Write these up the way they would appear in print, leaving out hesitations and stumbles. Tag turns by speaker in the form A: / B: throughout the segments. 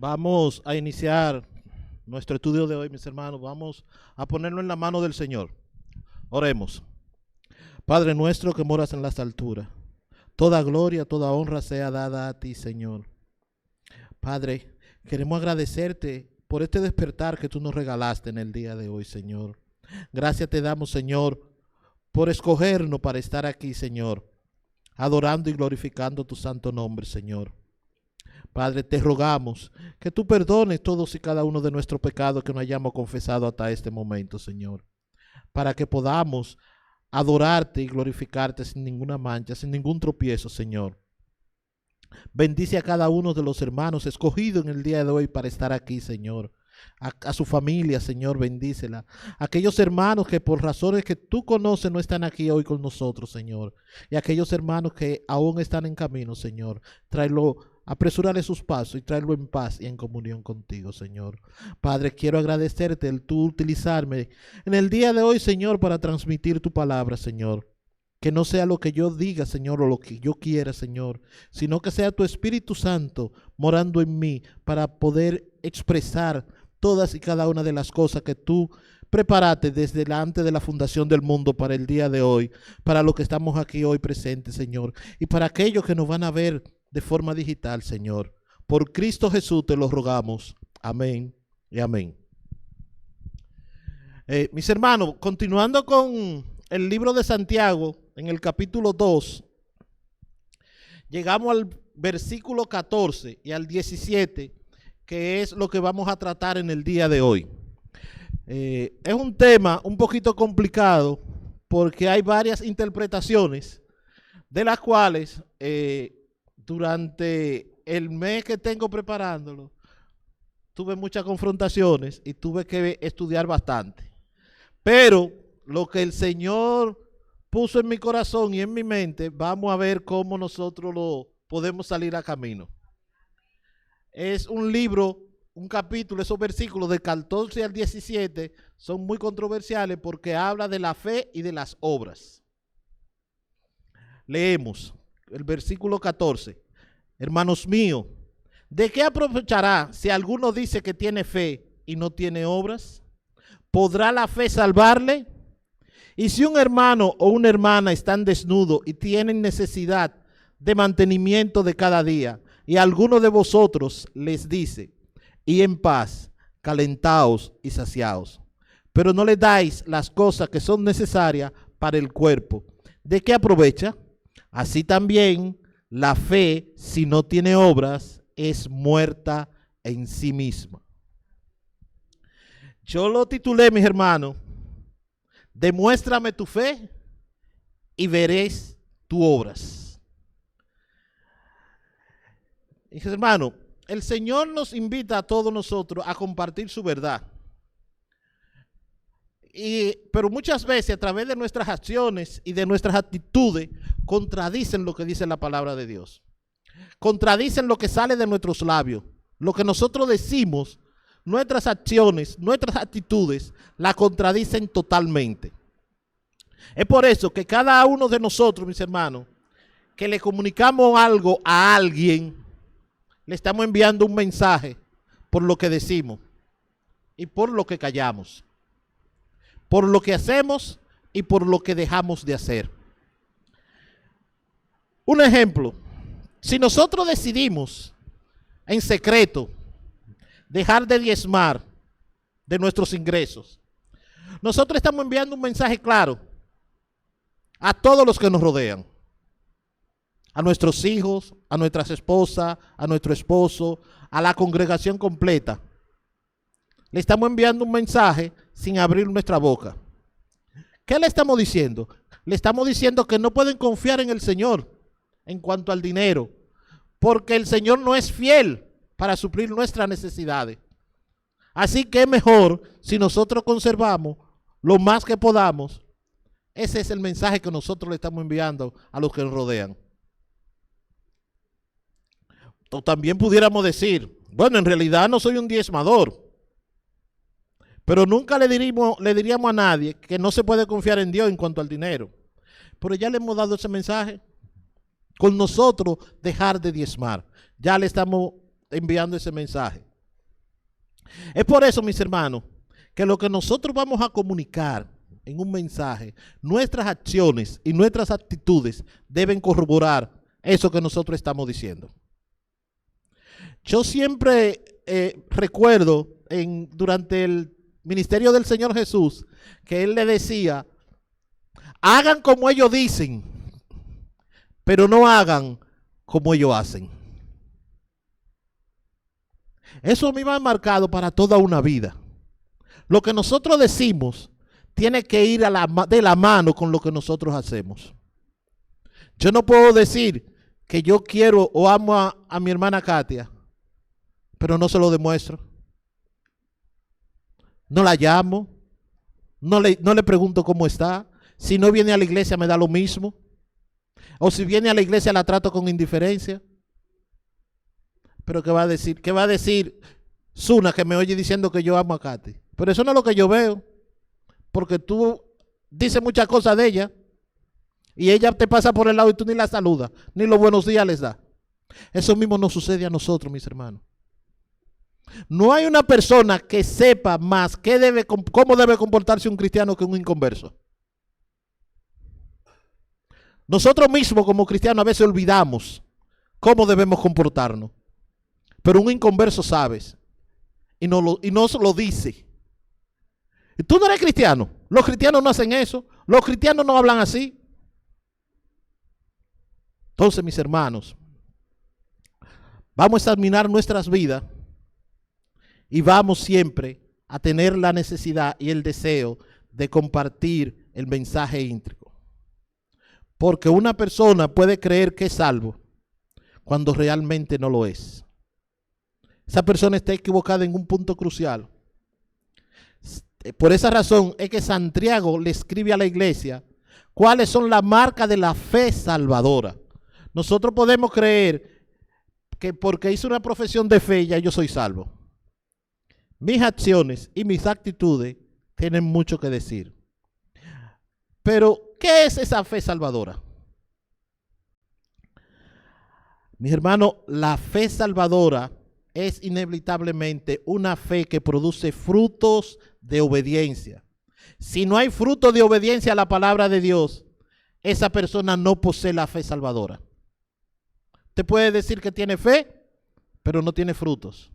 A: Vamos a iniciar nuestro estudio de hoy, mis hermanos. Vamos a ponerlo en la mano del Señor. Oremos. Padre nuestro que moras en las alturas, toda gloria, toda honra sea dada a ti, Señor. Padre, queremos agradecerte por este despertar que tú nos regalaste en el día de hoy, Señor. Gracias te damos, Señor, por escogernos para estar aquí, Señor, adorando y glorificando tu santo nombre, Señor. Padre, te rogamos que tú perdones todos y cada uno de nuestros pecados que no hayamos confesado hasta este momento, Señor, para que podamos adorarte y glorificarte sin ninguna mancha, sin ningún tropiezo, Señor. Bendice a cada uno de los hermanos escogidos en el día de hoy para estar aquí, Señor. A su familia, Señor, bendícela. Aquellos hermanos que por razones que tú conoces no están aquí hoy con nosotros, Señor. Y aquellos hermanos que aún están en camino, Señor, tráelo, apresúrale sus pasos y tráelo en paz y en comunión contigo, Señor. Padre, quiero agradecerte el tú utilizarme en el día de hoy, Señor, para transmitir tu palabra, Señor. Que no sea lo que yo diga, Señor, o lo que yo quiera, Señor, sino que sea tu Espíritu Santo morando en mí para poder expresar todas y cada una de las cosas que tú preparaste desde antes de la fundación del mundo para el día de hoy, para los que estamos aquí hoy presentes, Señor, y para aquellos que nos van a ver de forma digital, Señor. Por Cristo Jesús te lo rogamos. Amén y amén. Mis hermanos, continuando con el libro de Santiago, en el capítulo 2, llegamos al versículo 14 y al 17, que es lo que vamos a tratar en el día de hoy. Es un tema un poquito complicado porque hay varias interpretaciones de las cuales durante el mes que tengo preparándolo tuve muchas confrontaciones y tuve que estudiar bastante. Pero lo que el Señor puso en mi corazón y en mi mente, vamos a ver cómo nosotros lo podemos salir a camino. Es un libro, un capítulo, esos versículos del 14 al 17 son muy controversiales porque habla de la fe y de las obras. Leemos el versículo 14. Hermanos míos, ¿de qué aprovechará si alguno dice que tiene fe y no tiene obras? ¿Podrá la fe salvarle? Y si un hermano o una hermana están desnudos y tienen necesidad de mantenimiento de cada día, y alguno de vosotros les dice, y en paz, calentaos y saciaos, pero no le dais las cosas que son necesarias para el cuerpo, ¿de qué aprovecha? Así también la fe, si no tiene obras, es muerta en sí misma. Yo lo titulé, mis hermanos, demuéstrame tu fe y veréis tus obras. Dije, hermano, el Señor nos invita a todos nosotros a compartir su verdad. Pero muchas veces a través de nuestras acciones y de nuestras actitudes contradicen lo que dice la palabra de Dios. Contradicen lo que sale de nuestros labios. Lo que nosotros decimos, nuestras acciones, nuestras actitudes, la contradicen totalmente. Es por eso que cada uno de nosotros, mis hermanos, que le comunicamos algo a alguien, le estamos enviando un mensaje por lo que decimos y por lo que callamos, por lo que hacemos y por lo que dejamos de hacer. Un ejemplo, si nosotros decidimos en secreto dejar de diezmar de nuestros ingresos, nosotros estamos enviando un mensaje claro a todos los que nos rodean, a nuestros hijos, a nuestras esposas, a nuestro esposo, a la congregación completa. Le estamos enviando un mensaje sin abrir nuestra boca. ¿Qué le estamos diciendo? Le estamos diciendo que no pueden confiar en el Señor en cuanto al dinero, porque el Señor no es fiel para suplir nuestras necesidades. Así que es mejor si nosotros conservamos lo más que podamos. Ese es el mensaje que nosotros le estamos enviando a los que nos rodean. O también pudiéramos decir, bueno, en realidad no soy un diezmador, pero nunca le diríamos a nadie que no se puede confiar en Dios en cuanto al dinero. Pero ya le hemos dado ese mensaje. Con nosotros dejar de diezmar. Ya le estamos enviando ese mensaje. Es por eso, mis hermanos, que lo que nosotros vamos a comunicar en un mensaje, nuestras acciones y nuestras actitudes deben corroborar eso que nosotros estamos diciendo. Yo siempre recuerdo durante el ministerio del Señor Jesús que Él le decía, hagan como ellos dicen, pero no hagan como ellos hacen. Eso me va marcado para toda una vida. Lo que nosotros decimos tiene que ir de la mano con lo que nosotros hacemos. Yo no puedo decir que yo quiero o amo a mi hermana Katia, pero no se lo demuestro. No la llamo, no le pregunto cómo está. Si no viene a la iglesia me da lo mismo. O si viene a la iglesia la trato con indiferencia. Pero ¿qué va a decir? ¿Qué va a decir Zuna que me oye diciendo que yo amo a Katy? Pero eso no es lo que yo veo. Porque tú dices muchas cosas de ella y ella te pasa por el lado y tú ni la saludas, ni los buenos días les da. Eso mismo nos sucede a nosotros, mis hermanos. No hay una persona que sepa más cómo debe comportarse un cristiano que un inconverso. Nosotros mismos como cristianos a veces olvidamos cómo debemos comportarnos. Pero un inconverso sabes y no se lo dice. ¿Y tú no eres cristiano? Los cristianos no hacen eso. Los cristianos no hablan así. Entonces, mis hermanos, vamos a examinar nuestras vidas y vamos siempre a tener la necesidad y el deseo de compartir el mensaje íntegro. Porque una persona puede creer que es salvo cuando realmente no lo es. Esa persona está equivocada en un punto crucial. Por esa razón es que Santiago le escribe a la iglesia cuáles son las marcas de la fe salvadora. Nosotros podemos creer que porque hice una profesión de fe ya yo soy salvo. Mis acciones y mis actitudes tienen mucho que decir. Pero, ¿qué es esa fe salvadora? Mis hermanos, la fe salvadora es inevitablemente una fe que produce frutos de obediencia. Si no hay fruto de obediencia a la palabra de Dios, esa persona no posee la fe salvadora. Usted puede decir que tiene fe, pero no tiene frutos.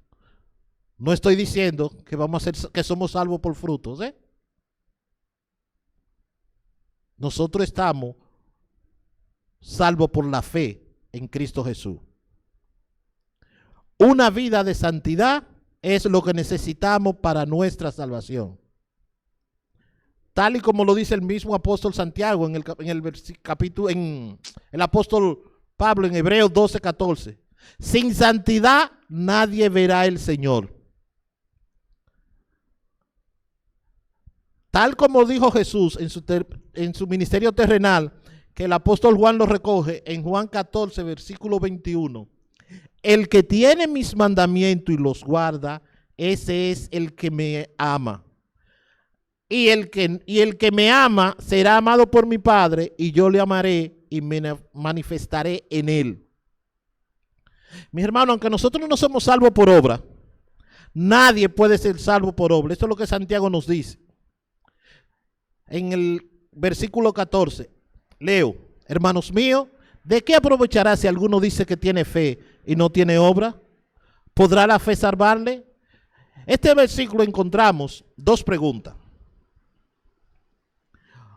A: No estoy diciendo que que somos salvos por frutos, ¿eh? Nosotros estamos salvos por la fe en Cristo Jesús. Una vida de santidad es lo que necesitamos para nuestra salvación. Tal y como lo dice el mismo apóstol Santiago en el apóstol Pablo en Hebreos 12:14. Sin santidad nadie verá el Señor. Tal como dijo Jesús en su ministerio terrenal, que el apóstol Juan lo recoge en Juan 14, versículo 21. El que tiene mis mandamientos y los guarda, ese es el que me ama. Y el que me ama será amado por mi Padre, y yo le amaré y me manifestaré en él. Mis hermanos, aunque nosotros no somos salvos por obra, nadie puede ser salvo por obra. Esto es lo que Santiago nos dice. En el versículo 14, leo: hermanos míos, ¿de qué aprovechará si alguno dice que tiene fe y no tiene obra? ¿Podrá la fe salvarle? Este versículo encontramos dos preguntas.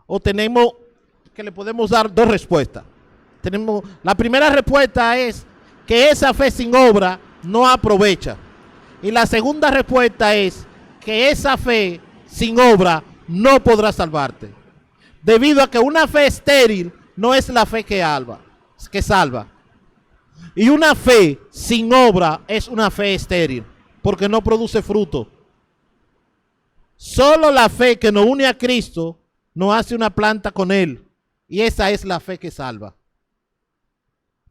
A: O tenemos que le podemos dar dos respuestas. La primera respuesta es que esa fe sin obra no aprovecha. Y la segunda respuesta es que esa fe sin obra no podrá salvarte. Debido a que una fe estéril no es la fe que salva. Y una fe sin obra es una fe estéril, porque no produce fruto. Solo la fe que nos une a Cristo nos hace una planta con Él. Y esa es la fe que salva.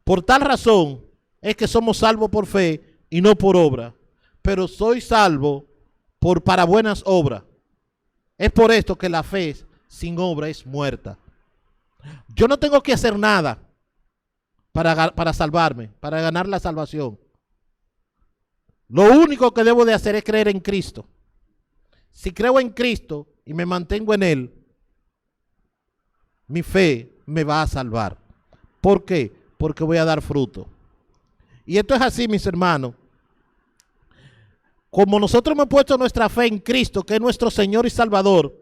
A: Por tal razón es que somos salvos por fe y no por obra. Pero soy salvo para buenas obras. Es por esto que la fe sin obra es muerta. Yo no tengo que hacer nada para salvarme, para ganar la salvación. Lo único que debo de hacer es creer en Cristo. Si creo en Cristo y me mantengo en Él, mi fe me va a salvar. ¿Por qué? Porque voy a dar fruto. Y esto es así, mis hermanos. Como nosotros hemos puesto nuestra fe en Cristo, que es nuestro Señor y Salvador,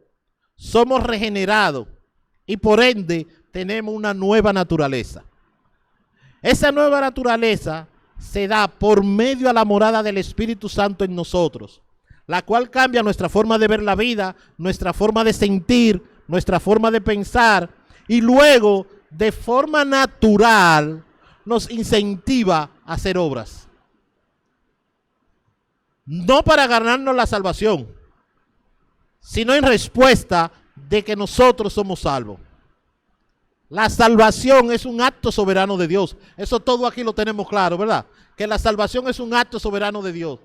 A: somos regenerados y por ende tenemos una nueva naturaleza. Esa nueva naturaleza se da por medio de la morada del Espíritu Santo en nosotros, la cual cambia nuestra forma de ver la vida, nuestra forma de sentir, nuestra forma de pensar, y luego de forma natural nos incentiva a hacer obras. No para ganarnos la salvación, sino en respuesta de que nosotros somos salvos. La salvación es un acto soberano de Dios. Eso todo aquí lo tenemos claro, ¿verdad? Que la salvación es un acto soberano de Dios,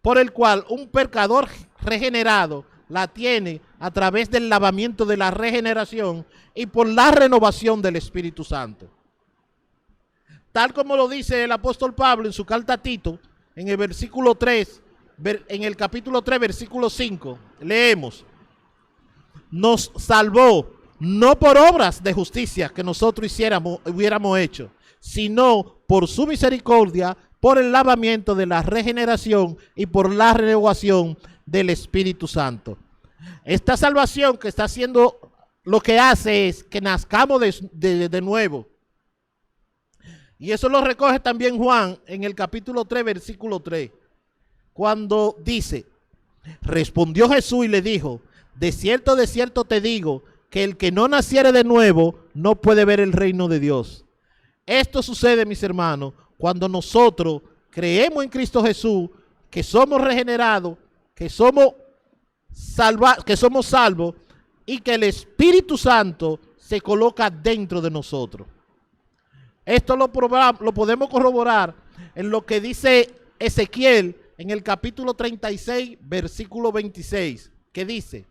A: por el cual un pecador regenerado la tiene a través del lavamiento de la regeneración y por la renovación del Espíritu Santo. Tal como lo dice el apóstol Pablo en su carta a Tito, en el versículo 3, en el capítulo 3, versículo 5, leemos: nos salvó no por obras de justicia que nosotros hubiéramos hecho, sino por su misericordia, por el lavamiento de la regeneración y por la renovación del Espíritu Santo. Esta salvación que está haciendo, lo que hace es que nazcamos de nuevo. Y eso lo recoge también Juan en el capítulo 3, versículo 3, cuando dice: respondió Jesús y le dijo: de cierto te digo, que el que no naciere de nuevo no puede ver el reino de Dios. Esto sucede, mis hermanos, cuando nosotros creemos en Cristo Jesús, que somos regenerados, que somos salvos y que el Espíritu Santo se coloca dentro de nosotros. Esto lo podemos corroborar en lo que dice Ezequiel en el capítulo 36, versículo 26, que dice: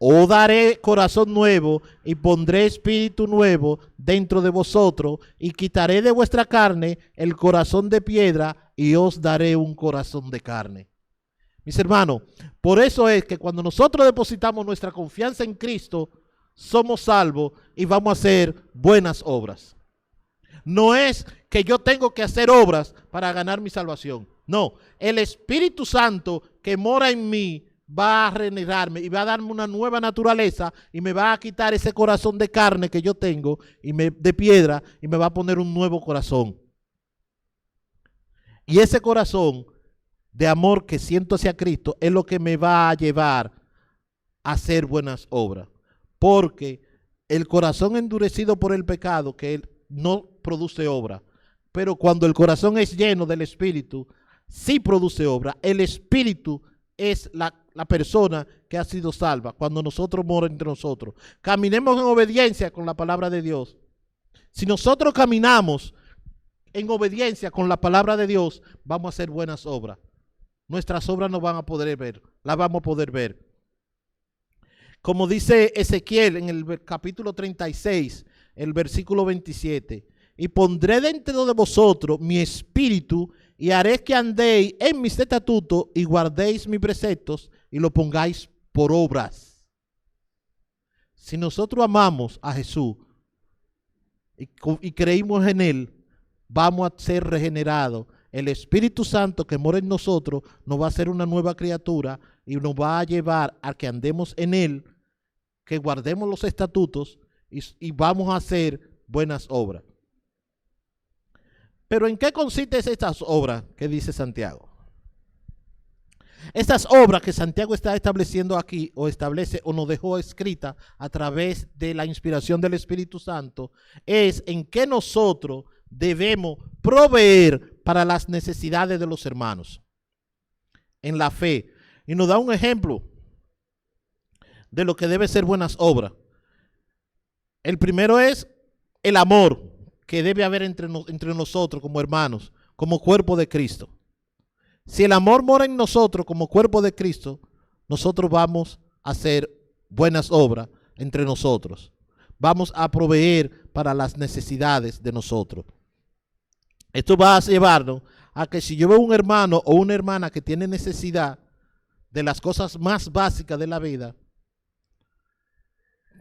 A: os daré corazón nuevo y pondré espíritu nuevo dentro de vosotros y quitaré de vuestra carne el corazón de piedra y os daré un corazón de carne. Mis hermanos, por eso es que cuando nosotros depositamos nuestra confianza en Cristo, somos salvos y vamos a hacer buenas obras. No es que yo tengo que hacer obras para ganar mi salvación. No, el Espíritu Santo que mora en mí va a regenerarme y va a darme una nueva naturaleza y me va a quitar ese corazón de carne que yo tengo de piedra y me va a poner un nuevo corazón. Y ese corazón de amor que siento hacia Cristo es lo que me va a llevar a hacer buenas obras. Porque el corazón endurecido por el pecado, que él no produce obra, pero cuando el corazón es lleno del Espíritu, sí produce obra. El Espíritu es la persona que ha sido salva cuando nosotros moramos entre nosotros. Caminemos en obediencia con la palabra de Dios. Si nosotros caminamos en obediencia con la palabra de Dios, vamos a hacer buenas obras. Nuestras obras no van a poder ver, las vamos a poder ver. Como dice Ezequiel en el capítulo 36, el versículo 27, y pondré dentro de vosotros mi espíritu y haré que andéis en mis estatutos y guardéis mis preceptos y lo pongáis por obras. Si nosotros amamos a Jesús y creímos en Él, vamos a ser regenerados. El Espíritu Santo que mora en nosotros nos va a hacer una nueva criatura y nos va a llevar a que andemos en Él, que guardemos los estatutos y vamos a hacer buenas obras. Pero ¿en qué consisten estas obras que dice Santiago? Estas obras que Santiago está estableciendo aquí, o establece o nos dejó escrita a través de la inspiración del Espíritu Santo, es en que nosotros debemos proveer para las necesidades de los hermanos en la fe. Y nos da un ejemplo de lo que debe ser buenas obras. El primero es el amor que debe haber entre nosotros como hermanos, como cuerpo de Cristo. Si el amor mora en nosotros como cuerpo de Cristo, nosotros vamos a hacer buenas obras entre nosotros. Vamos a proveer para las necesidades de nosotros. Esto va a llevarnos a que si yo veo un hermano o una hermana que tiene necesidad de las cosas más básicas de la vida,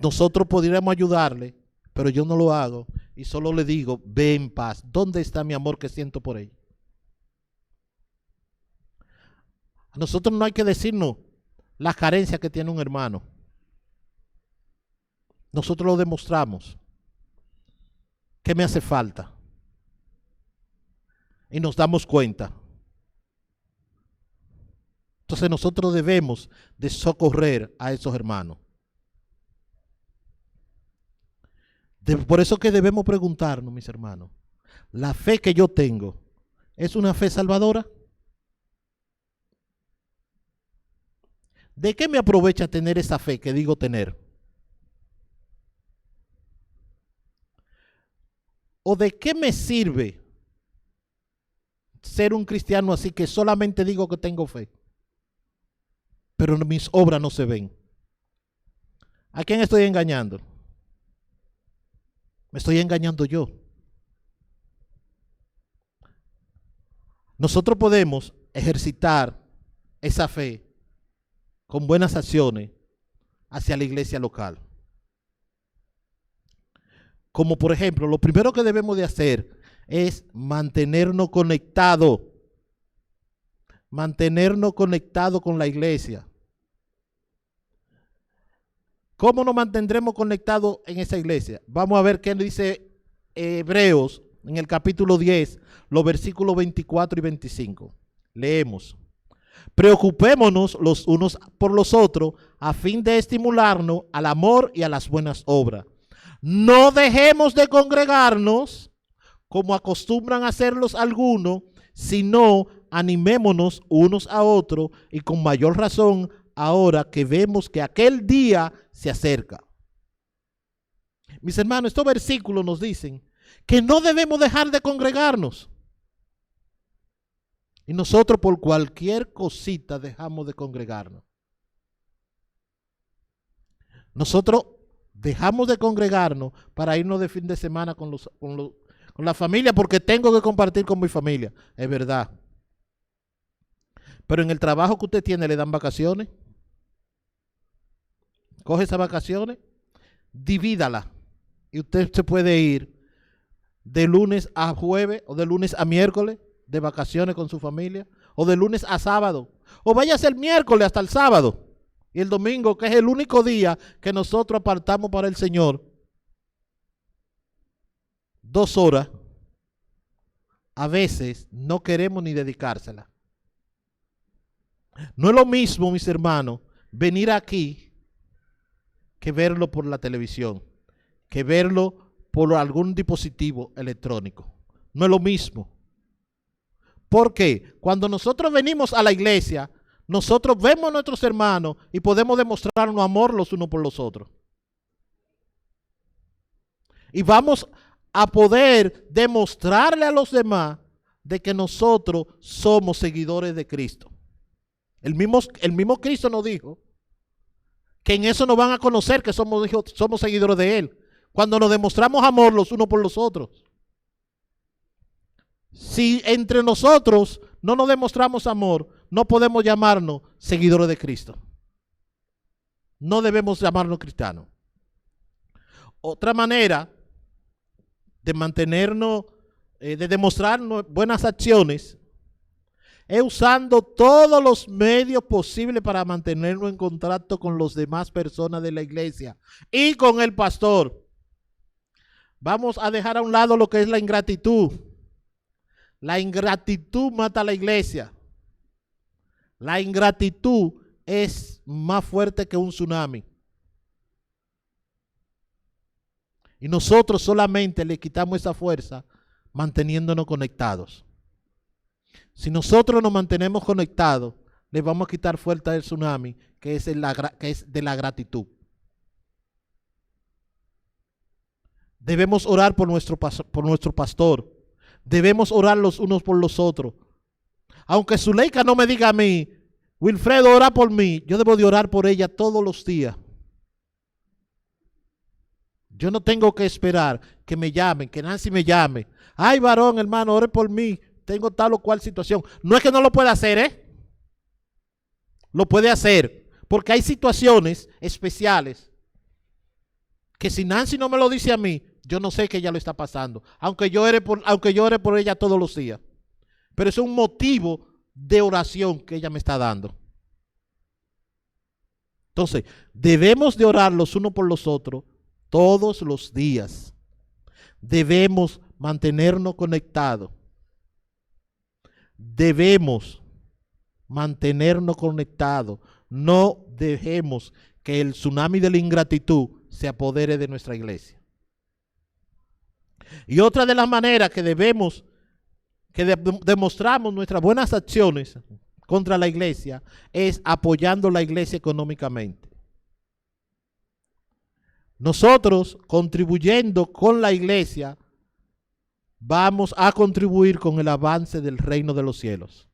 A: nosotros podríamos ayudarle, pero yo no lo hago y solo le digo, ve en paz. ¿Dónde está mi amor que siento por ella? A nosotros no hay que decirnos las carencias que tiene un hermano. Nosotros lo demostramos. ¿Qué me hace falta? Y nos damos cuenta. Entonces nosotros debemos de socorrer a esos hermanos. Por eso que debemos preguntarnos, mis hermanos, ¿la fe que yo tengo es una fe salvadora? ¿De qué me aprovecha tener esa fe que digo tener? ¿O de qué me sirve ser un cristiano así que solamente digo que tengo fe, pero mis obras no se ven? ¿A quién estoy engañando? Me estoy engañando yo. Nosotros podemos ejercitar esa fe con buenas acciones hacia la iglesia local. Como por ejemplo, lo primero que debemos de hacer es mantenernos conectados. Mantenernos conectados con la iglesia. ¿Cómo nos mantendremos conectados en esa iglesia? Vamos a ver qué dice Hebreos en el capítulo 10, los versículos 24 y 25. Leemos. Preocupémonos los unos por los otros a fin de estimularnos al amor y a las buenas obras. No dejemos de congregarnos como acostumbran a hacerlos algunos, sino animémonos unos a otros y con mayor razón ahora que vemos que aquel día se acerca. Mis hermanos, estos versículos nos dicen que no debemos dejar de congregarnos. Y nosotros por cualquier cosita dejamos de congregarnos. Nosotros dejamos de congregarnos para irnos de fin de semana con la familia porque tengo que compartir con mi familia. Es verdad. Pero en el trabajo que usted tiene le dan vacaciones. Coge esas vacaciones, divídala. Y usted se puede ir de lunes a jueves o de lunes a miércoles de vacaciones con su familia, o de lunes a sábado, o váyase el miércoles hasta el sábado, y el domingo, que es el único día que nosotros apartamos para el Señor, 2 horas, a veces no queremos ni dedicársela. No es lo mismo, mis hermanos, venir aquí que verlo por la televisión, que verlo por algún dispositivo electrónico. No es lo mismo. Porque cuando nosotros venimos a la iglesia, nosotros vemos a nuestros hermanos y podemos demostrarnos amor los unos por los otros. Y vamos a poder demostrarle a los demás de que nosotros somos seguidores de Cristo. El mismo Cristo nos dijo que en eso nos van a conocer que somos seguidores de Él. Cuando nos demostramos amor los unos por los otros. Si entre nosotros no nos demostramos amor, no podemos llamarnos seguidores de Cristo. No debemos llamarnos cristianos. Otra manera de mantenernos, de demostrarnos buenas acciones, es usando todos los medios posibles para mantenernos en contacto con las demás personas de la iglesia y con el pastor. Vamos a dejar a un lado lo que es la ingratitud. La ingratitud mata a la iglesia. La ingratitud es más fuerte que un tsunami. Y nosotros solamente le quitamos esa fuerza manteniéndonos conectados. Si nosotros nos mantenemos conectados, le vamos a quitar fuerza del tsunami, que es de la gratitud. Debemos orar por nuestro pastor. Debemos orar los unos por los otros. Aunque Zuleika no me diga a mí, Wilfredo, ora por mí, yo debo de orar por ella todos los días. Yo no tengo que esperar que me llamen, que Nancy me llame. Ay, varón, hermano, ore por mí. tengo tal o cual situación. No es que no lo pueda hacer, ¿eh? Lo puede hacer, porque hay situaciones especiales que si Nancy no me lo dice a mí, yo no sé que ella lo está pasando, aunque yo ore por ella todos los días. Pero es un motivo de oración que ella me está dando. Entonces, debemos de orar los unos por los otros todos los días. Debemos mantenernos conectados. Debemos mantenernos conectados. No dejemos que el tsunami de la ingratitud se apodere de nuestra iglesia. Y otra de las maneras que demostramos nuestras buenas acciones contra la iglesia es apoyando la iglesia económicamente. Nosotros, contribuyendo con la iglesia, vamos a contribuir con el avance del reino de los cielos.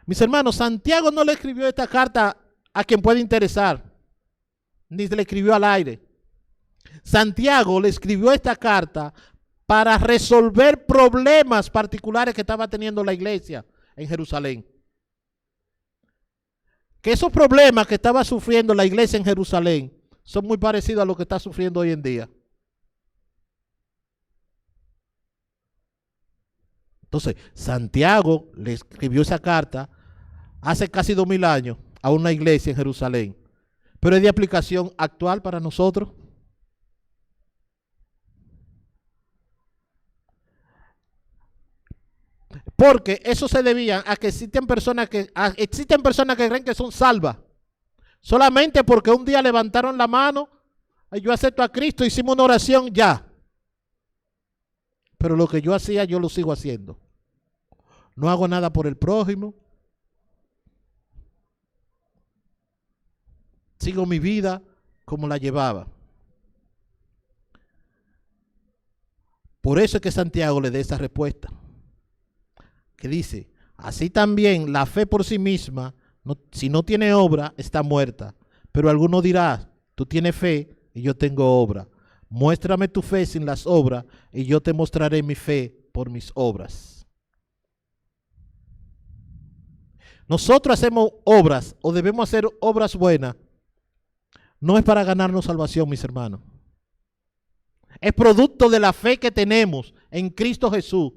A: Mis hermanos, Santiago no le escribió esta carta a quien puede interesar, ni se le escribió al aire. Santiago le escribió esta carta para resolver problemas particulares que estaba teniendo la iglesia en Jerusalén. Que esos problemas que estaba sufriendo la iglesia en Jerusalén son muy parecidos a lo que está sufriendo hoy en día. Entonces, Santiago le escribió esa carta hace casi 2000 años a una iglesia en Jerusalén, pero es de aplicación actual para nosotros. Porque eso se debía a que existen personas que creen que son salvas. Solamente porque un día levantaron la mano, yo acepto a Cristo, hicimos una oración, ya. Pero lo que yo hacía, yo lo sigo haciendo. No hago nada por el prójimo. Sigo mi vida como la llevaba. Por eso es que Santiago le da esa respuesta. Que dice, así también la fe por sí misma, si no tiene obra, está muerta. Pero alguno dirá, tú tienes fe y yo tengo obra. Muéstrame tu fe sin las obras y yo te mostraré mi fe por mis obras. Nosotros hacemos obras o debemos hacer obras buenas. No es para ganarnos salvación, mis hermanos. Es producto de la fe que tenemos en Cristo Jesús.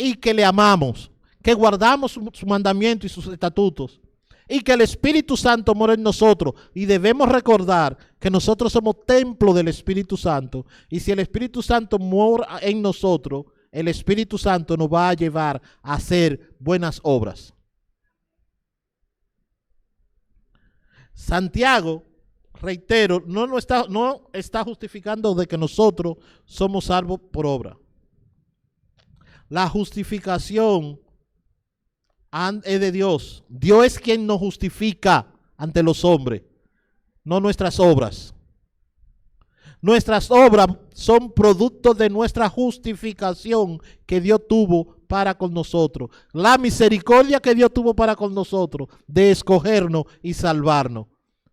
A: Y que le amamos, que guardamos su mandamiento y sus estatutos, y que el Espíritu Santo mora en nosotros. Y debemos recordar que nosotros somos templo del Espíritu Santo. Y si el Espíritu Santo mora en nosotros, el Espíritu Santo nos va a llevar a hacer buenas obras. Santiago, reitero, no está justificando de que nosotros somos salvos por obra. La justificación es de Dios. Dios es quien nos justifica ante los hombres, no nuestras obras. Nuestras obras son producto de nuestra justificación que Dios tuvo para con nosotros. La misericordia que Dios tuvo para con nosotros de escogernos y salvarnos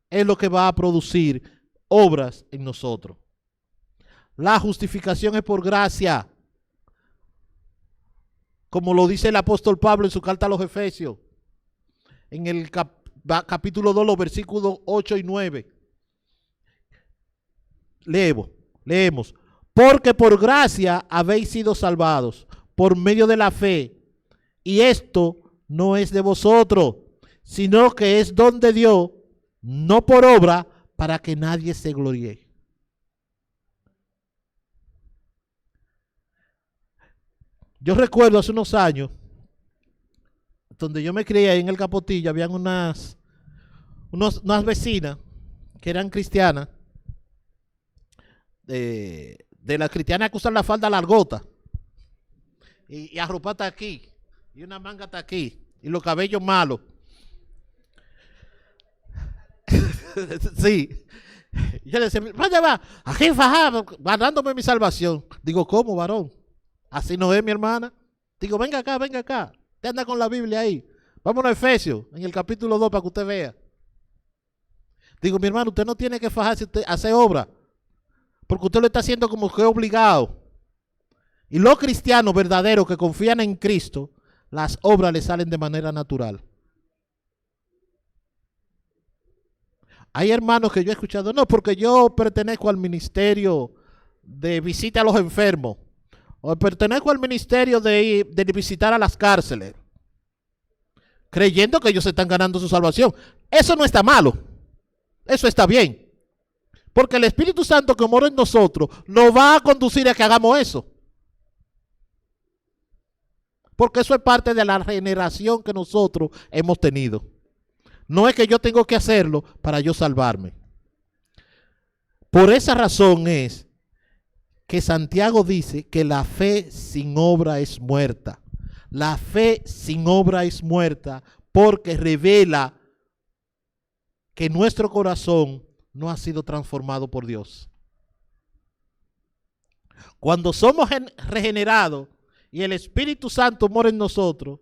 A: es lo que va a producir obras en nosotros. La justificación es por gracia. Como lo dice el apóstol Pablo en su carta a los Efesios, en el capítulo 2, los versículos 8 y 9. Leemos. Porque por gracia habéis sido salvados, por medio de la fe. Y esto no es de vosotros, sino que es don de Dios, no por obra, para que nadie se gloríe. Yo recuerdo hace unos años, donde yo me crié en el Capotillo, habían unas vecinas que eran cristianas, de las cristianas que usan la falda largota, y arropada aquí, y una manga está aquí, y los cabellos malos. Sí. Yo le decía, vaya va, aquí fajado, ganándome mi salvación. Digo, ¿cómo, varón? Así no es, mi hermana. Digo, venga acá. Usted anda con la Biblia ahí. Vámonos a Efesios, en el capítulo 2, para que usted vea. Digo, mi hermano, usted no tiene que fajarse, hacer obra, porque usted lo está haciendo como que obligado. Y los cristianos verdaderos que confían en Cristo, las obras les salen de manera natural. Hay hermanos que yo he escuchado, no, porque yo pertenezco al ministerio de visita a los enfermos, o pertenezco al ministerio de visitar a las cárceles, creyendo que ellos están ganando su salvación. Eso no está malo, eso está bien, porque el Espíritu Santo que mora en nosotros nos va a conducir a que hagamos eso, porque eso es parte de la regeneración que nosotros hemos tenido. No es que yo tengo que hacerlo para yo salvarme. Por esa razón es que Santiago dice que la fe sin obra es muerta. La fe sin obra es muerta porque revela que nuestro corazón no ha sido transformado por Dios. Cuando somos regenerados y el Espíritu Santo mora en nosotros,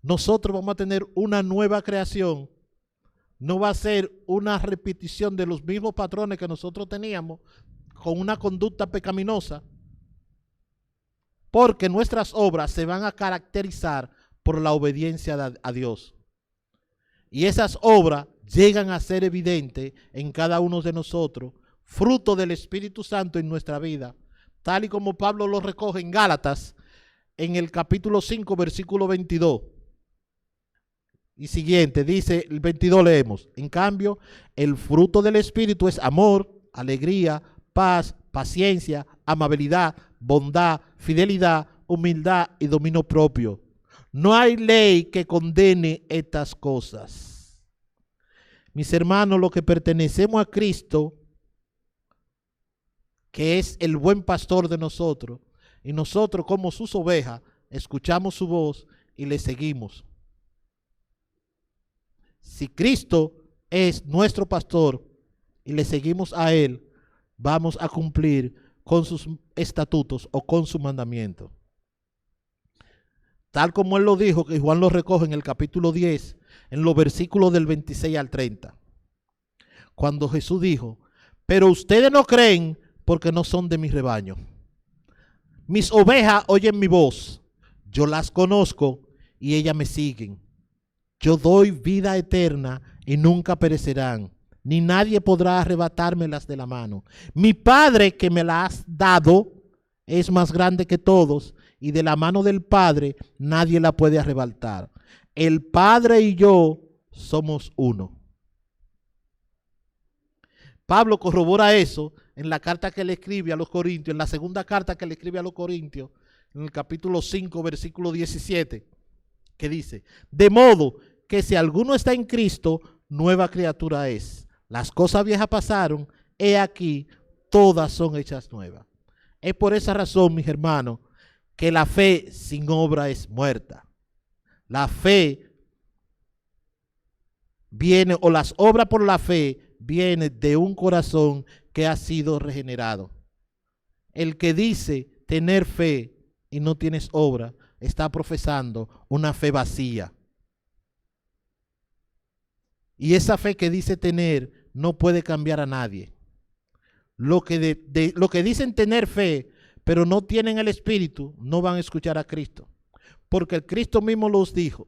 A: nosotros vamos a tener una nueva creación. No va a ser una repetición de los mismos patrones que nosotros teníamos con una conducta pecaminosa, porque nuestras obras se van a caracterizar por la obediencia a Dios. Y esas obras llegan a ser evidentes en cada uno de nosotros, fruto del Espíritu Santo en nuestra vida, tal y como Pablo lo recoge en Gálatas, en el capítulo 5, versículo 22. Y siguiente, dice el 22, leemos: en cambio, el fruto del Espíritu es amor, alegría, paz, paciencia, amabilidad, bondad, fidelidad, humildad y dominio propio. No hay ley que condene estas cosas. Mis hermanos, los que pertenecemos a Cristo, que es el buen pastor de nosotros, y nosotros como sus ovejas, escuchamos su voz y le seguimos. Si Cristo es nuestro pastor y le seguimos a Él, vamos a cumplir con sus estatutos o con su mandamiento. Tal como Él lo dijo, que Juan lo recoge en el capítulo 10, en los versículos del 26 al 30. Cuando Jesús dijo: pero ustedes no creen porque no son de mi rebaño. Mis ovejas oyen mi voz, yo las conozco y ellas me siguen. Yo doy vida eterna y nunca perecerán, ni nadie podrá arrebatármelas de la mano. Mi Padre que me las ha dado es más grande que todos, y de la mano del Padre nadie la puede arrebatar. El Padre y yo somos uno. Pablo corrobora eso en la carta que le escribe a los Corintios, en la segunda carta que le escribe a los Corintios, en el capítulo 5, versículo 17, que dice: de modo que si alguno está en Cristo, nueva criatura es. Las cosas viejas pasaron, he aquí, todas son hechas nuevas. Es por esa razón, mis hermanos, que la fe sin obra es muerta. La fe viene, o las obras por la fe, vienen de un corazón que ha sido regenerado. El que dice tener fe y no tienes obra, está profesando una fe vacía. Y esa fe que dice tener no puede cambiar a nadie. Lo que dicen tener fe, pero no tienen el Espíritu, no van a escuchar a Cristo. Porque el Cristo mismo los dijo: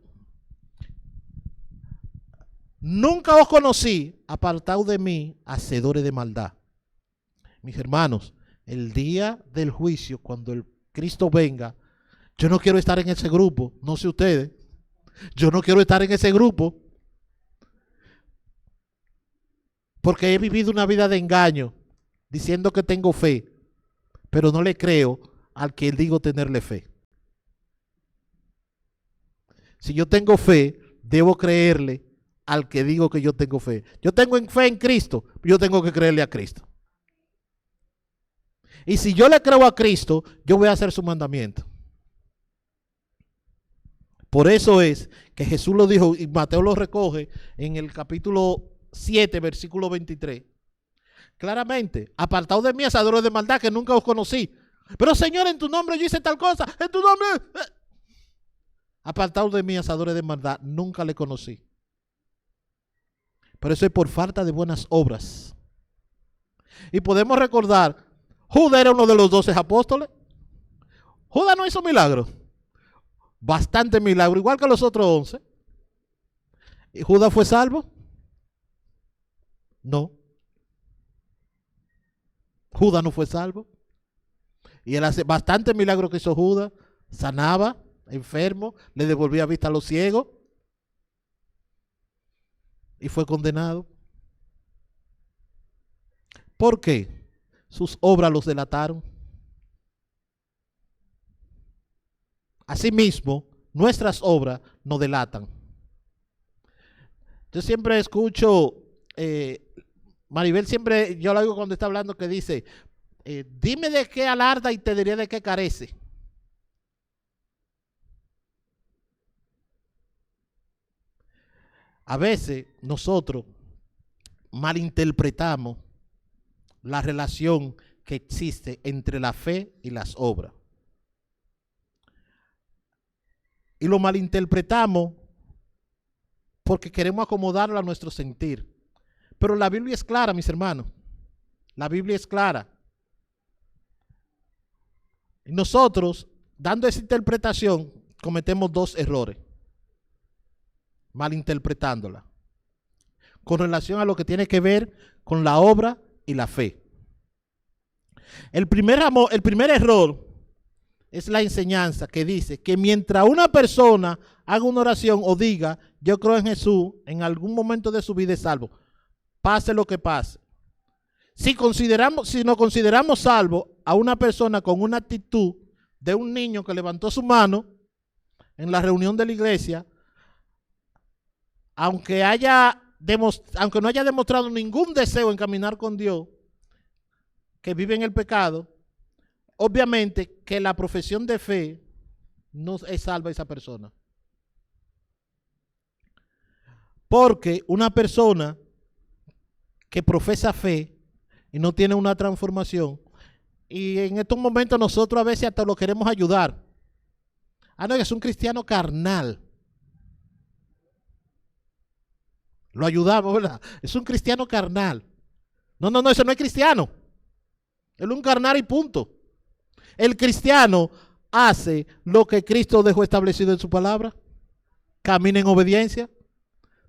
A: nunca os conocí, apartados de mí, hacedores de maldad. Mis hermanos, el día del juicio, cuando el Cristo venga, yo no quiero estar en ese grupo, no sé ustedes. Yo no quiero estar en ese grupo, porque he vivido una vida de engaño, diciendo que tengo fe, pero no le creo al que digo tenerle fe. Si yo tengo fe, debo creerle al que digo que yo tengo fe. Yo tengo fe en Cristo, yo tengo que creerle a Cristo. Y si yo le creo a Cristo, yo voy a hacer su mandamiento. Por eso es que Jesús lo dijo, y Mateo lo recoge en el capítulo 7, versículo 23. Claramente: apartaos de mí, hacedores de maldad, que nunca os conocí. Pero Señor, en tu nombre yo hice tal cosa, en tu nombre. Apartaos de mí, hacedores de maldad, nunca le conocí. Pero eso es por falta de buenas obras. Y podemos recordar, Judas era uno de los 12 apóstoles. Judas no hizo milagro. Bastante milagro, igual que los otros 11. ¿Y Judas fue salvo? No. Judas no fue salvo. Y él hace bastante milagro que hizo Judas. Sanaba enfermo, le devolvía vista a los ciegos. Y fue condenado. ¿Por qué? Sus obras los delataron. Asimismo, nuestras obras nos delatan. Yo siempre escucho, Maribel siempre, yo lo oigo cuando está hablando, que dice, dime de qué alarda y te diré de qué carece. A veces nosotros malinterpretamos la relación que existe entre la fe y las obras. Y lo malinterpretamos porque queremos acomodarlo a nuestro sentir. Pero la Biblia es clara, mis hermanos. La Biblia es clara. Y nosotros, dando esa interpretación, cometemos dos errores. Malinterpretándola. Con relación a lo que tiene que ver con la obra y la fe. El primer error es la enseñanza que dice que mientras una persona haga una oración o diga, yo creo en Jesús, en algún momento de su vida es salvo. Pase lo que pase. Si nos consideramos salvos a una persona con una actitud de un niño que levantó su mano en la reunión de la iglesia, aunque no haya demostrado ningún deseo en caminar con Dios, que vive en el pecado, obviamente que la profesión de fe no es salva a esa persona. Porque una persona que profesa fe y no tiene una transformación, y en estos momentos nosotros a veces hasta lo queremos ayudar. No, es un cristiano carnal. Lo ayudamos, ¿verdad? Es un cristiano carnal. No, eso no es cristiano. Es un carnal y punto. El cristiano hace lo que Cristo dejó establecido en su palabra. Camina en obediencia.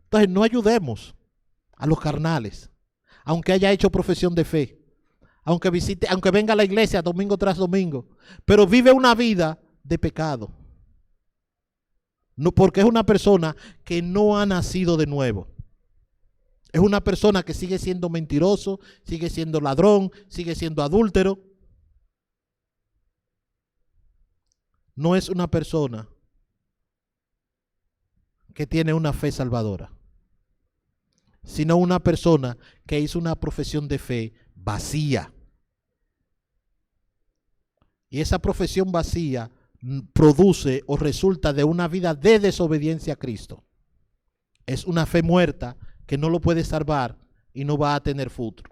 A: Entonces no ayudemos a los carnales, aunque haya hecho profesión de fe, aunque venga a la iglesia domingo tras domingo, pero vive una vida de pecado. No, porque es una persona que no ha nacido de nuevo. Es una persona que sigue siendo mentiroso, sigue siendo ladrón, sigue siendo adúltero. No es una persona que tiene una fe salvadora, sino una persona que hizo una profesión de fe vacía. Y esa profesión vacía produce o resulta de una vida de desobediencia a Cristo. Es una fe muerta que no lo puede salvar y no va a tener futuro.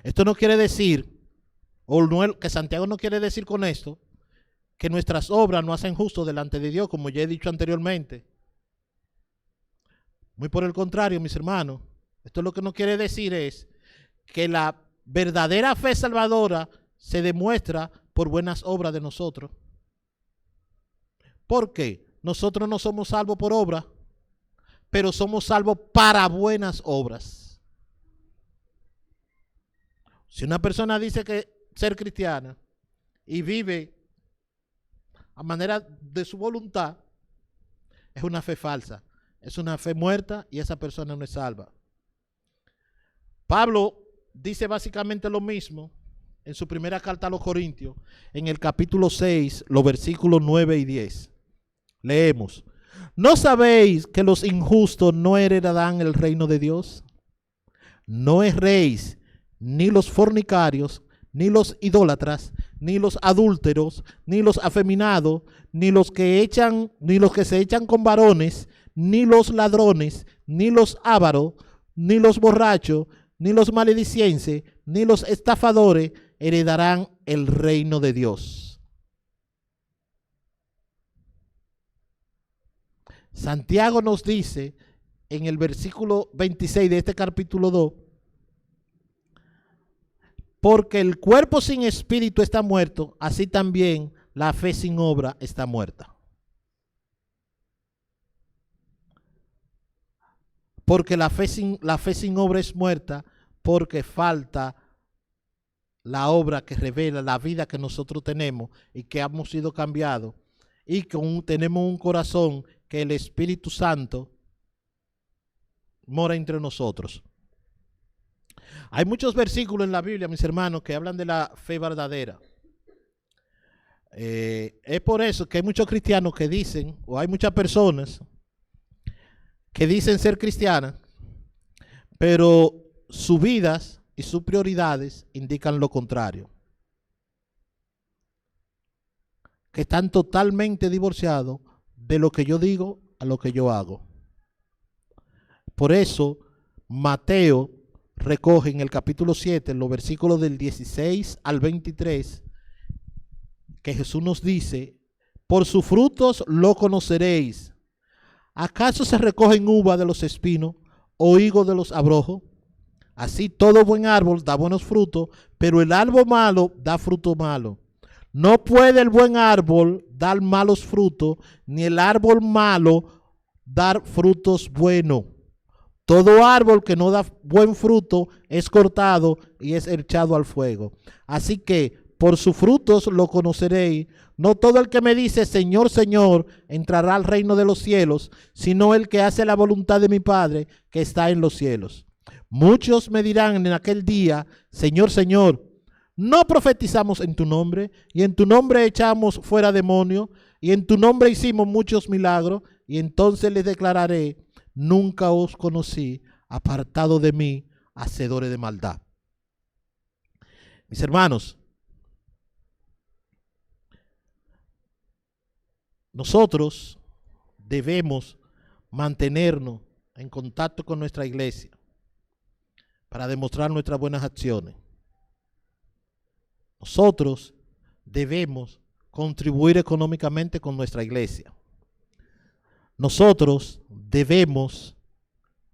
A: Esto no quiere decir, que Santiago no quiere decir con esto, que nuestras obras no hacen justo delante de Dios, como ya he dicho anteriormente. Muy por el contrario, mis hermanos, esto lo que no quiere decir es que la verdadera fe salvadora se demuestra por buenas obras de nosotros. ¿Por qué? Nosotros no somos salvos por obra, pero somos salvos para buenas obras. Si una persona dice que ser cristiana y vive a manera de su voluntad, es una fe falsa, es una fe muerta y esa persona no es salva. Pablo dice básicamente lo mismo en su primera carta a los Corintios, en el capítulo 6, los versículos 9 y 10. Leemos: ¿no sabéis que los injustos no heredarán el reino de Dios? No erréis, ni los fornicarios, ni los idólatras, ni los adúlteros, ni los afeminados, ni los que se echan con varones, ni los ladrones, ni los ávaros, ni los borrachos, ni los maledicienses, ni los estafadores heredarán el reino de Dios. Santiago nos dice en el versículo 26 de este capítulo 2 Porque el cuerpo sin espíritu está muerto, así también la fe sin obra está muerta. Porque la fe sin obra es muerta, porque falta la obra que revela la vida que nosotros tenemos y que hemos sido cambiados y que tenemos un corazón que el Espíritu Santo mora entre nosotros. Hay muchos versículos en la Biblia, mis hermanos, que hablan de la fe verdadera. Es por eso que hay muchos cristianos que dicen, o hay muchas personas que dicen ser cristianas, pero sus vidas y sus prioridades indican lo contrario. Que están totalmente divorciados de lo que yo digo a lo que yo hago. Por eso, Mateo recoge en el capítulo 7, en los versículos del 16 al 23, que Jesús nos dice: por sus frutos lo conoceréis. ¿Acaso se recogen uvas de los espinos o higos de los abrojos? Así todo buen árbol da buenos frutos, pero el árbol malo da fruto malo. No puede el buen árbol dar malos frutos, ni el árbol malo dar frutos buenos. Todo árbol que no da buen fruto es cortado y es echado al fuego. Así que por sus frutos lo conoceréis. No todo el que me dice Señor, Señor, entrará al reino de los cielos, sino el que hace la voluntad de mi Padre que está en los cielos. Muchos me dirán en aquel día: Señor, Señor, ¿no profetizamos en tu nombre? Y en tu nombre echamos fuera demonios, y en tu nombre hicimos muchos milagros. Y entonces les declararé: nunca os conocí, apartado de mí, hacedores de maldad. Mis hermanos, nosotros debemos mantenernos en contacto con nuestra iglesia para demostrar nuestras buenas acciones. Nosotros debemos contribuir económicamente con nuestra iglesia. Nosotros debemos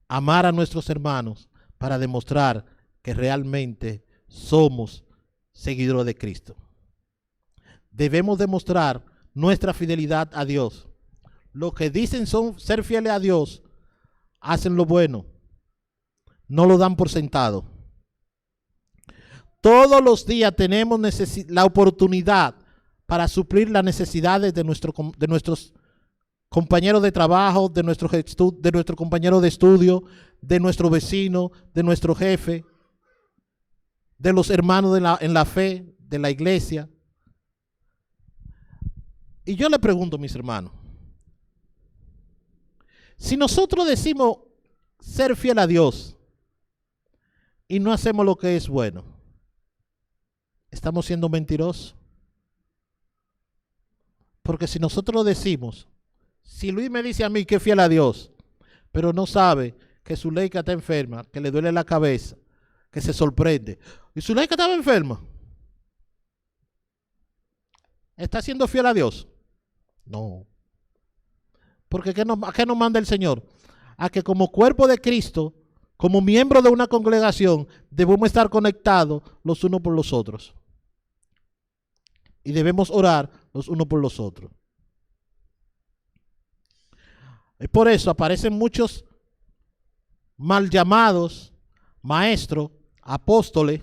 A: amar a nuestros hermanos para demostrar que realmente somos seguidores de Cristo. Debemos demostrar nuestra fidelidad a Dios. Los que dicen son ser fieles a Dios, hacen lo bueno, no lo dan por sentado. Todos los días tenemos la oportunidad para suplir las necesidades de nuestros compañeros de trabajo, de nuestro compañero de estudio, de nuestro vecino, de nuestro jefe, de los hermanos en la fe, de la iglesia. Y yo le pregunto, mis hermanos, si nosotros decimos ser fiel a Dios y no hacemos lo que es bueno, ¿estamos siendo mentirosos? Porque si nosotros decimos, si Luis me dice a mí que es fiel a Dios, pero no sabe que su Zuleika está enferma, que le duele la cabeza, que se sorprende, y su Zuleika estaba enferma, ¿está siendo fiel a Dios? No. Porque ¿a qué nos manda el Señor? A que como cuerpo de Cristo, como miembro de una congregación, debemos estar conectados los unos por los otros. Y debemos orar los unos por los otros. Y por eso aparecen muchos mal llamados maestros, apóstoles,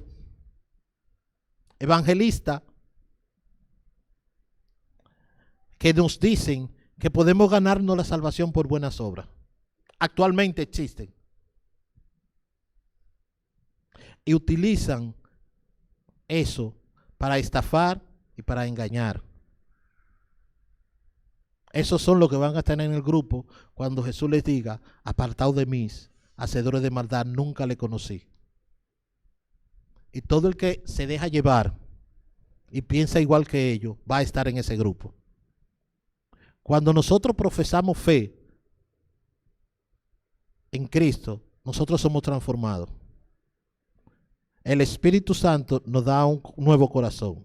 A: evangelistas, que nos dicen que podemos ganarnos la salvación por buenas obras. Actualmente existen. Y utilizan eso para estafar y para engañar. Esos son los que van a estar en el grupo cuando Jesús les diga: apartaos de mí, hacedores de maldad, nunca le conocí. Y todo el que se deja llevar y piensa igual que ellos va a estar en ese grupo. Cuando nosotros profesamos fe en Cristo, nosotros somos transformados. El Espíritu Santo nos da un nuevo corazón.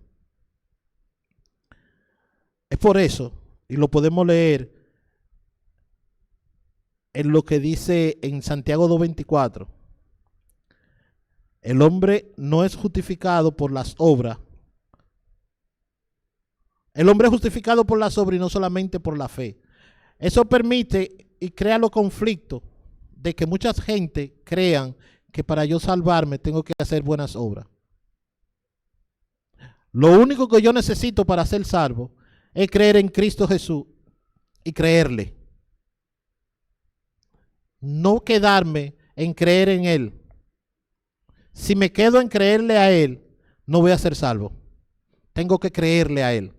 A: Es por eso, y lo podemos leer en lo que dice en Santiago 2:24, El hombre no es justificado por las obras. El hombre es justificado por las obras y no solamente por la fe. Eso permite y crea los conflictos de que mucha gente crean que para yo salvarme tengo que hacer buenas obras. Lo único que yo necesito para ser salvo es creer en Cristo Jesús y creerle. No quedarme en creer en Él. Si me quedo en creerle a Él, no voy a ser salvo. Tengo que creerle a Él.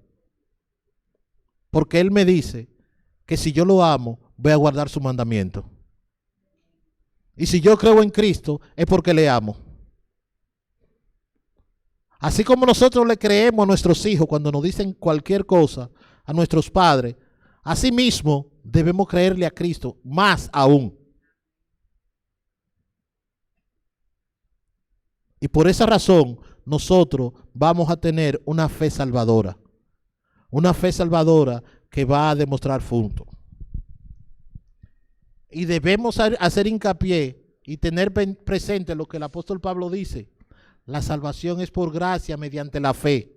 A: Porque Él me dice que si yo lo amo, voy a guardar su mandamiento. Y si yo creo en Cristo, es porque le amo. Así como nosotros le creemos a nuestros hijos cuando nos dicen cualquier cosa, a nuestros padres, así mismo debemos creerle a Cristo, más aún. Y por esa razón, nosotros vamos a tener una fe salvadora. Una fe salvadora que va a demostrar fruto. Y debemos hacer hincapié y tener presente lo que el apóstol Pablo dice. La salvación es por gracia mediante la fe,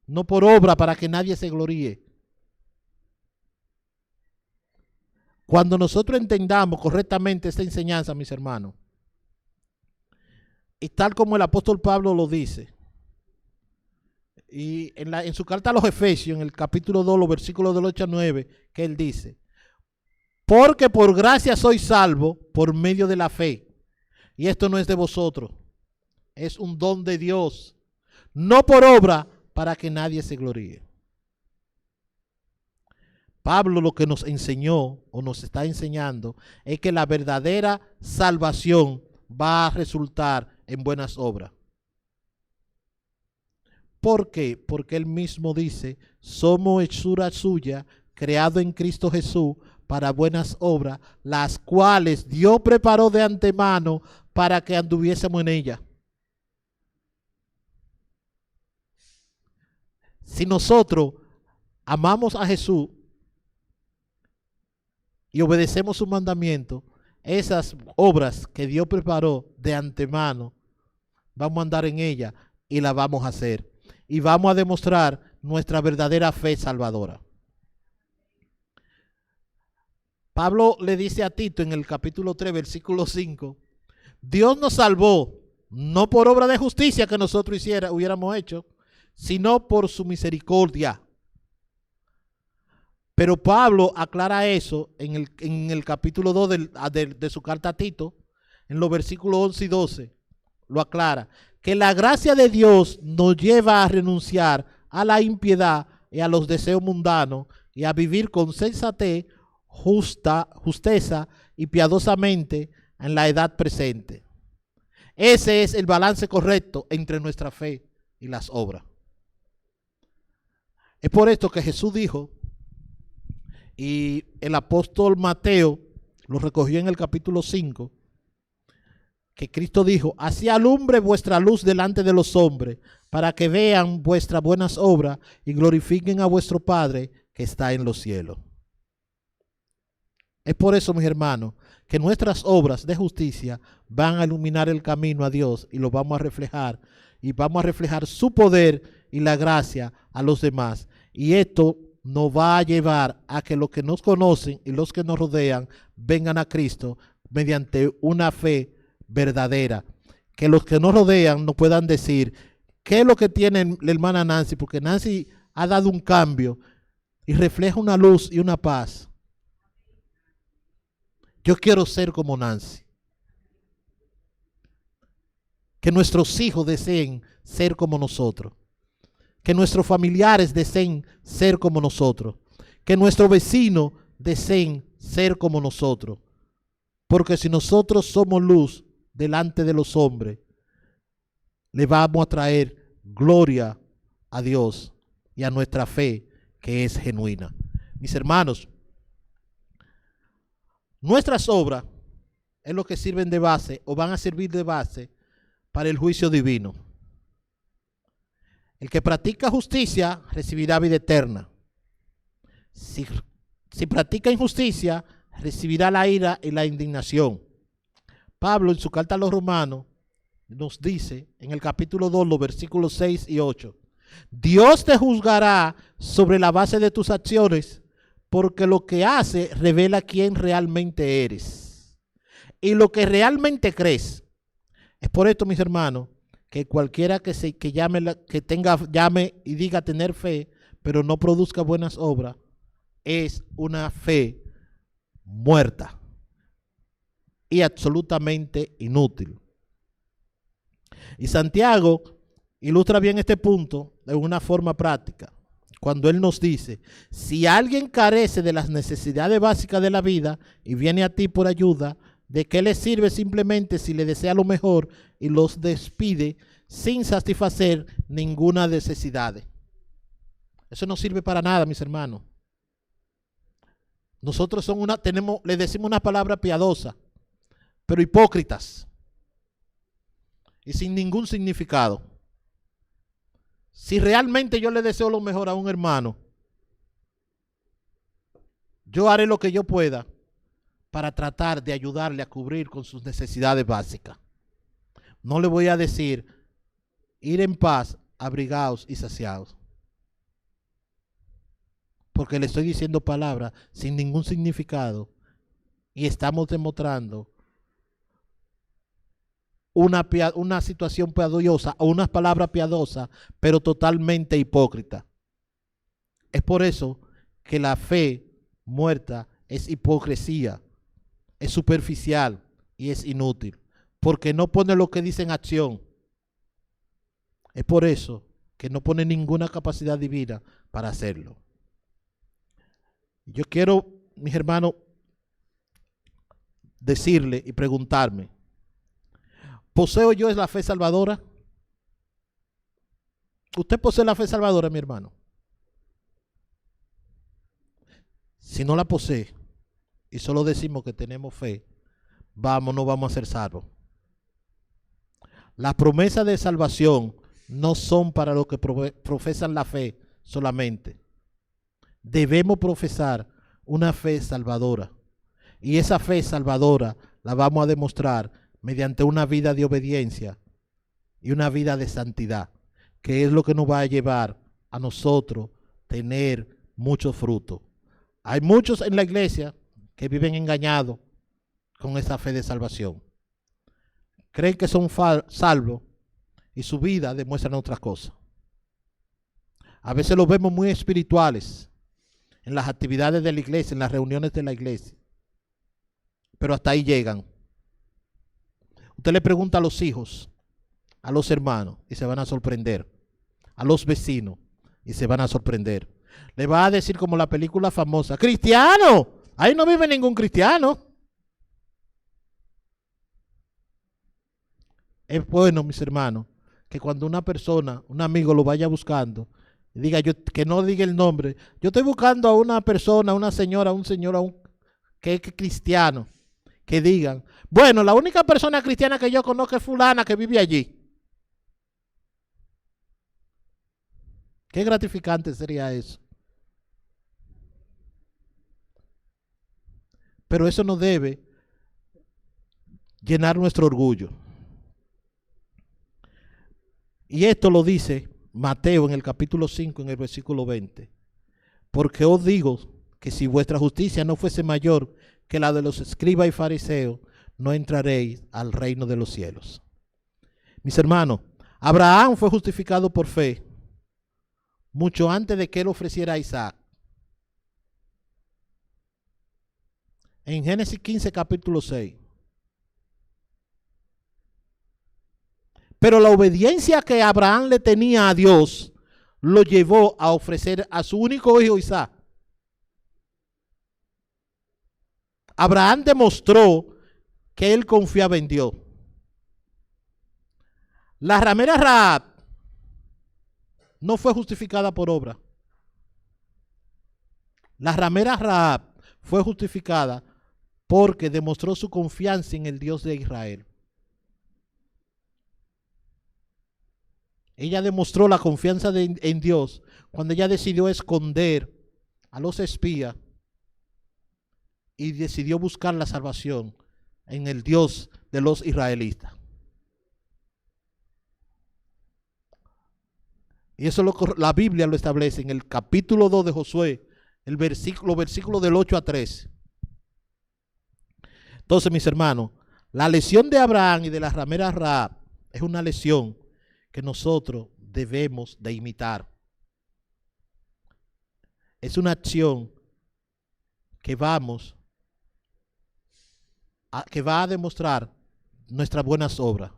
A: no por obra para que nadie se gloríe. Cuando nosotros entendamos correctamente esta enseñanza, mis hermanos, y tal como el apóstol Pablo lo dice, y en su carta a los Efesios, en el capítulo 2, los versículos del 8 al 9, que él dice, porque por gracia soy salvo por medio de la fe, y esto no es de vosotros, es un don de Dios, no por obra para que nadie se gloríe. Pablo lo que nos enseñó o nos está enseñando es que la verdadera salvación va a resultar en buenas obras. ¿Por qué? Porque él mismo dice, somos hechura suya, creado en Cristo Jesús para buenas obras, las cuales Dios preparó de antemano para que anduviésemos en ellas. Si nosotros amamos a Jesús y obedecemos su mandamiento, esas obras que Dios preparó de antemano, vamos a andar en ellas y las vamos a hacer. Y vamos a demostrar nuestra verdadera fe salvadora. Pablo le dice a Tito en el capítulo 3, versículo 5, Dios nos salvó, no por obra de justicia que nosotros hubiéramos hecho, sino por su misericordia. Pero Pablo aclara eso en el capítulo 2 de su carta a Tito, en los versículos 11 y 12, lo aclara, que la gracia de Dios nos lleva a renunciar a la impiedad y a los deseos mundanos y a vivir con sensatez, justeza y piadosamente en la edad presente. Ese es el balance correcto entre nuestra fe y las obras. Es por esto que Jesús dijo, y el apóstol Mateo lo recogió en el capítulo 5, que Cristo dijo, así alumbre vuestra luz delante de los hombres, para que vean vuestras buenas obras y glorifiquen a vuestro Padre que está en los cielos. Es por eso, mis hermanos, que nuestras obras de justicia van a iluminar el camino a Dios y lo vamos a reflejar. Y vamos a reflejar su poder y la gracia a los demás. Y esto nos va a llevar a que los que nos conocen y los que nos rodean vengan a Cristo mediante una fe verdadera. Que los que nos rodean nos puedan decir, ¿qué es lo que tiene la hermana Nancy? Porque Nancy ha dado un cambio y refleja una luz y una paz. Yo quiero ser como Nancy. Que nuestros hijos deseen ser como nosotros. Que nuestros familiares deseen ser como nosotros. Que nuestros vecinos deseen ser como nosotros. Porque si nosotros somos luz delante de los hombres, le vamos a traer gloria a Dios y a nuestra fe que es genuina. Mis hermanos, nuestras obras es lo que sirven de base o van a servir de base para el juicio divino. El que practica justicia recibirá vida eterna. Si practica injusticia, recibirá la ira y la indignación. Pablo en su carta a los Romanos nos dice en el capítulo 2, los versículos 6 y 8. Dios te juzgará sobre la base de tus acciones, porque lo que hace revela quién realmente eres y lo que realmente crees. Es por esto, mis hermanos, que cualquiera que llame y diga tener fe, pero no produzca buenas obras, es una fe muerta y absolutamente inútil. Y Santiago ilustra bien este punto de una forma práctica, cuando él nos dice: si alguien carece de las necesidades básicas de la vida y viene a ti por ayuda, ¿de qué le sirve simplemente si le desea lo mejor y los despide sin satisfacer ninguna necesidad? Eso no sirve para nada, mis hermanos. Nosotros le decimos una palabra piadosa, pero hipócritas y sin ningún significado. Si realmente yo le deseo lo mejor a un hermano, yo haré lo que yo pueda para tratar de ayudarle a cubrir con sus necesidades básicas. No le voy a decir ir en paz, abrigados y saciados, porque le estoy diciendo palabras sin ningún significado y estamos demostrando una situación piadosa o unas palabras piadosas, pero totalmente hipócrita. Es por eso que la fe muerta es hipocresía, es superficial y es inútil, porque no pone lo que dice en acción. Es por eso que no pone ninguna capacidad divina para hacerlo. Yo quiero, mis hermanos, decirle y preguntarme: ¿poseo yo la fe salvadora? ¿Usted posee la fe salvadora, mi hermano? Si no la posee y solo decimos que tenemos fe, no vamos a ser salvos. Las promesas de salvación no son para los que profesan la fe solamente. Debemos profesar una fe salvadora. Y esa fe salvadora la vamos a demostrar mediante una vida de obediencia y una vida de santidad, que es lo que nos va a llevar a nosotros tener mucho fruto. Hay muchos en la iglesia que viven engañados con esa fe de salvación. Creen que son salvos y su vida demuestra otras cosas. A veces los vemos muy espirituales en las actividades de la iglesia, en las reuniones de la iglesia, pero hasta ahí llegan. Usted le pregunta a los hijos, a los hermanos, y se van a sorprender. A los vecinos, y se van a sorprender. Le va a decir como la película famosa: ¡cristiano! Ahí no vive ningún cristiano. Es bueno, mis hermanos, que cuando una persona, un amigo lo vaya buscando, diga que no diga el nombre: yo estoy buscando a una persona, una señora, un señor, que es cristiano. Que digan: bueno, la única persona cristiana que yo conozco es fulana que vive allí. Qué gratificante sería eso. Pero eso no debe llenar nuestro orgullo. Y esto lo dice Mateo en el capítulo 5, en el versículo 20. Porque os digo que si vuestra justicia no fuese mayor que la de los escribas y fariseos, no entraréis al reino de los cielos. Mis hermanos, Abraham fue justificado por fe mucho antes de que él ofreciera a Isaac. En Génesis 15, capítulo 6. Pero la obediencia que Abraham le tenía a Dios lo llevó a ofrecer a su único hijo Isaac. Abraham demostró que él confiaba en Dios. La ramera Rahab no fue justificada por obra. La ramera Rahab fue justificada porque demostró su confianza en el Dios de Israel. Ella demostró la confianza en Dios cuando ella decidió esconder a los espías y decidió buscar la salvación en el Dios de los israelitas. Y eso la Biblia lo establece en el capítulo 2 de Josué, el versículo del 8 a 13. Entonces, mis hermanos, la lección de Abraham y de la ramera Rahab es una lección que nosotros debemos de imitar. Es una acción que va a demostrar nuestras buenas obras.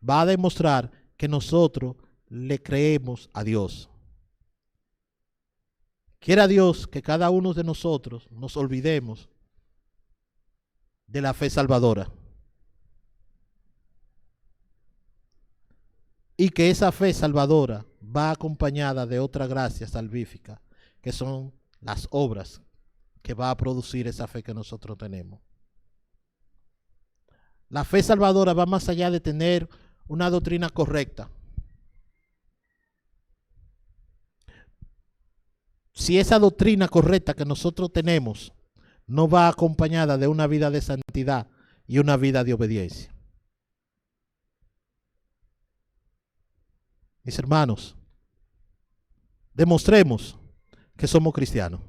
A: Va a demostrar que nosotros le creemos a Dios. Quiera Dios que cada uno de nosotros nos olvidemos de la fe salvadora. Y que esa fe salvadora va acompañada de otra gracia salvífica, que son las obras que va a producir esa fe que nosotros tenemos. La fe salvadora va más allá de tener una doctrina correcta. Si esa doctrina correcta que nosotros tenemos no va acompañada de una vida de santidad y una vida de obediencia. Mis hermanos, demostremos que somos cristianos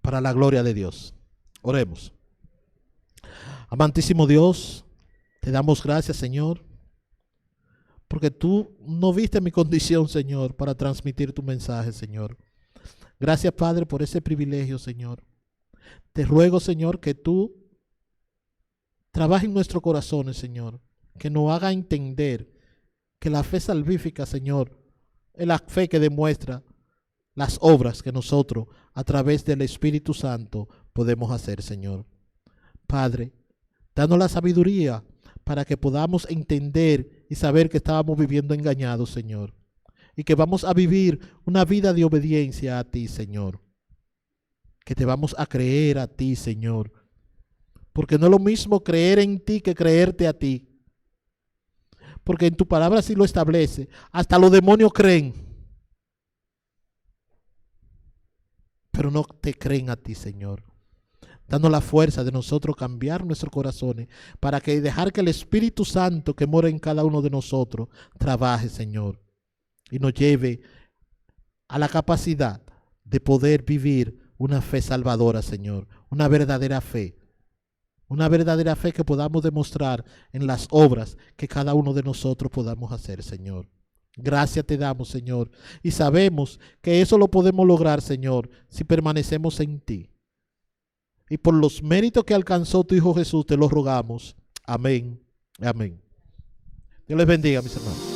A: para la gloria de Dios. Oremos. Amantísimo Dios, te damos gracias, Señor, porque tú no viste mi condición, Señor, para transmitir tu mensaje, Señor. Gracias, Padre, por ese privilegio, Señor. Te ruego, Señor, que tú trabajes en nuestros corazones, Señor, que nos haga entender que la fe salvífica, Señor, es la fe que demuestra las obras que nosotros, a través del Espíritu Santo, podemos hacer, Señor. Padre, danos la sabiduría para que podamos entender y saber que estábamos viviendo engañados, Señor, y que vamos a vivir una vida de obediencia a ti, Señor, que te vamos a creer a ti, Señor, porque no es lo mismo creer en ti que creerte a ti, porque en tu palabra sí lo establece, hasta los demonios creen, pero no te creen a ti, Señor. Dando la fuerza de nosotros cambiar nuestros corazones para que dejar que el Espíritu Santo que mora en cada uno de nosotros trabaje, Señor, y nos lleve a la capacidad de poder vivir una fe salvadora, Señor, una verdadera fe que podamos demostrar en las obras que cada uno de nosotros podamos hacer, Señor. Gracias te damos, Señor, y sabemos que eso lo podemos lograr, Señor, si permanecemos en ti. Y por los méritos que alcanzó tu Hijo Jesús, te lo rogamos. Amén. Amén. Dios les bendiga, mis hermanos.